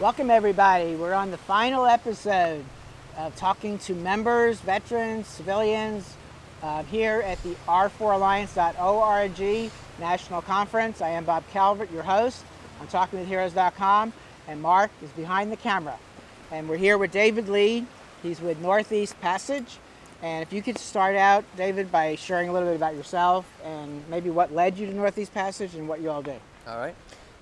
Welcome everybody. We're on the final episode of talking to members, veterans, civilians here at the r4alliance.org National Conference. I am Bob Calvert, your host on talkingwithheroes.com, and Mark is behind the camera. And we're here with David Lee. He's with Northeast Passage. And if you could start out, David, by sharing a little bit about yourself and maybe what led you to Northeast Passage and what you all do. All right.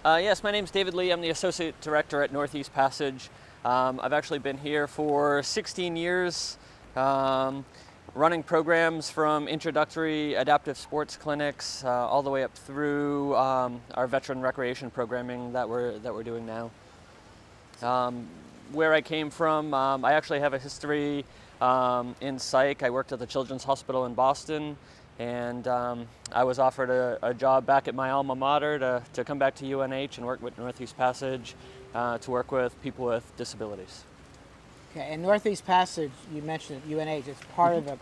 Yes, my name's David Lee. I'm the Associate Director at Northeast Passage. I've actually been here for 16 years, running programs from introductory adaptive sports clinics all the way up through our veteran recreation programming that we're doing now. Where I came from, I actually have a history in psych. I worked at the Children's Hospital in Boston, and I was offered a job back at my alma mater to come back to UNH and work with Northeast Passage to work with people with disabilities. Okay, and Northeast Passage, you mentioned at UNH, it's part of a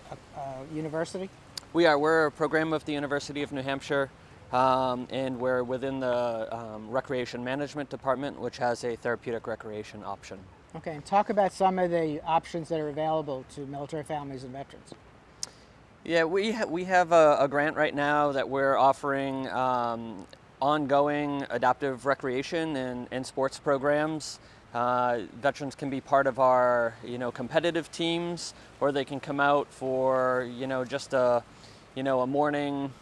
university? We're a program of the University of New Hampshire, and we're within the Recreation Management Department, which has a therapeutic recreation option. Okay, and talk about some of the options that are available to military families and veterans. Yeah, we have a grant right now that we're offering ongoing adaptive recreation and sports programs. Veterans can be part of our competitive teams, or they can come out for just a morning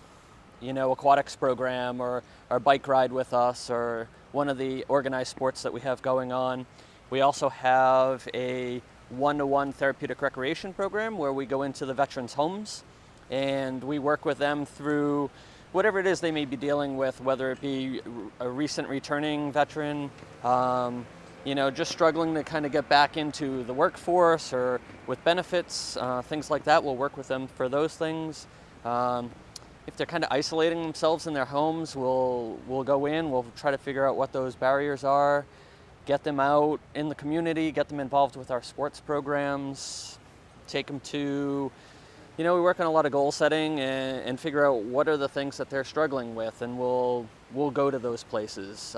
aquatics program or a bike ride with us, or one of the organized sports that we have going on. We also have a one-to-one therapeutic recreation program where we go into the veterans' homes and we work with them through whatever it is they may be dealing with, whether it be a recent returning veteran, just struggling to kind of get back into the workforce or with benefits, things like that. We'll work with them for those things. If they're kind of isolating themselves in their homes, we'll go in, we'll try to figure out what those barriers are, get them out in the community, get them involved with our sports programs, take them to, we work on a lot of goal setting and figure out what are the things that they're struggling with, and we'll go to those places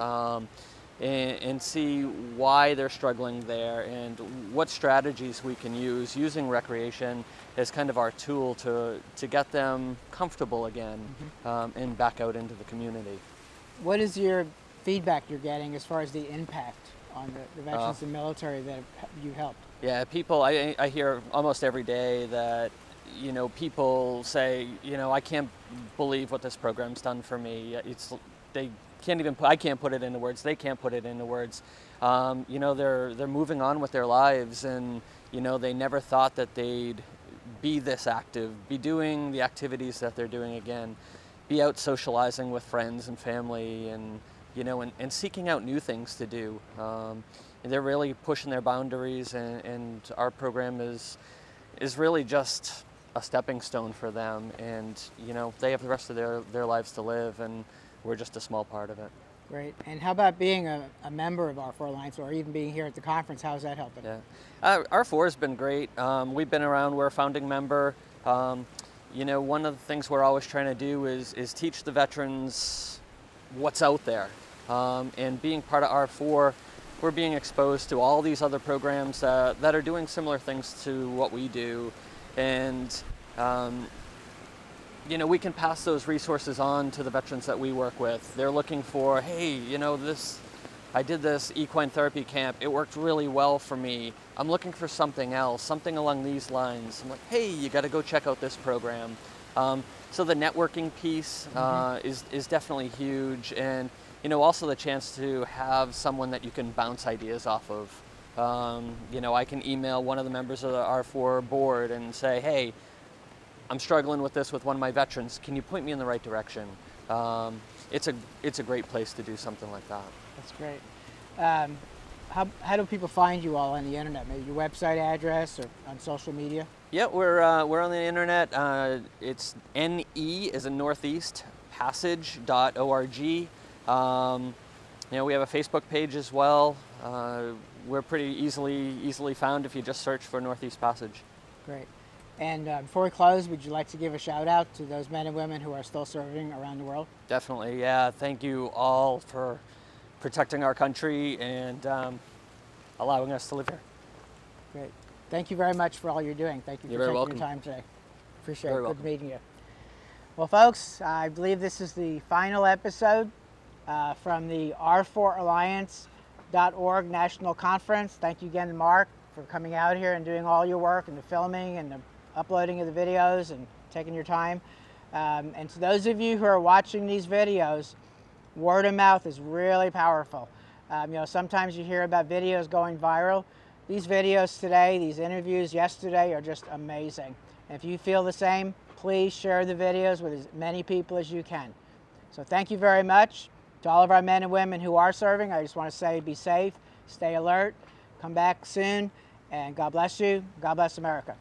and see why they're struggling there and what strategies we can use using recreation as kind of our tool to get them comfortable again and back out into the community. What is your feedback you're getting as far as the impact on the veterans and military that you helped? Yeah, people, I hear almost every day that people say, I can't believe what this program's done for me. I can't put it into words. They can't put it into words. They're moving on with their lives, and they never thought that they'd be this active, be doing the activities that they're doing again, be out socializing with friends and family, and and seeking out new things to do. And they're really pushing their boundaries, and our program is really just a stepping stone for them, and they have the rest of their lives to live, and we're just a small part of it. Great. And how about being a member of R4 Alliance, or even being here at the conference? How's that helping? Yeah, R4 has been great. We've been around. We're a founding member. One of the things we're always trying to do is teach the veterans what's out there, and being part of R4, we're being exposed to all these other programs that are doing similar things to what we do, and we can pass those resources on to the veterans that we work with. They're looking for, hey, I did this equine therapy camp. It worked really well for me. I'm looking for something else, something along these lines. I'm like, hey, you got to go check out this program. So the networking piece is definitely huge, and also the chance to have someone that you can bounce ideas off of. I can email one of the members of the R4 board and say, hey, I'm struggling with this with one of my veterans. Can you point me in the right direction? It's a great place to do something like that. That's great. How do people find you all on the internet? Maybe your website address or on social media? Yeah, we're on the internet. It's NE as in Northeast Passage.org. We have a Facebook page as well. We're pretty easily found if you just search for Northeast Passage. Great. And before we close, would you like to give a shout out to those men and women who are still serving around the world? Definitely, yeah. Thank you all for protecting our country and allowing us to live here. Great. Thank you very much for all you're doing. Thank you You're for very taking welcome. your time today. Appreciate Very it. welcome. Good meeting you. Well, folks, I believe this is the final episode from the R4Alliance.org National Conference. Thank you again, Mark, for coming out here and doing all your work and the filming and the uploading of the videos and taking your time. And to those of you who are watching these videos, word of mouth is really powerful. You know, sometimes you hear about videos going viral. These videos today, these interviews yesterday are just amazing. And if you feel the same, please share the videos with as many people as you can. So thank you very much. To all of our men and women who are serving, I just want to say be safe, stay alert, come back soon, and God bless you. God bless America.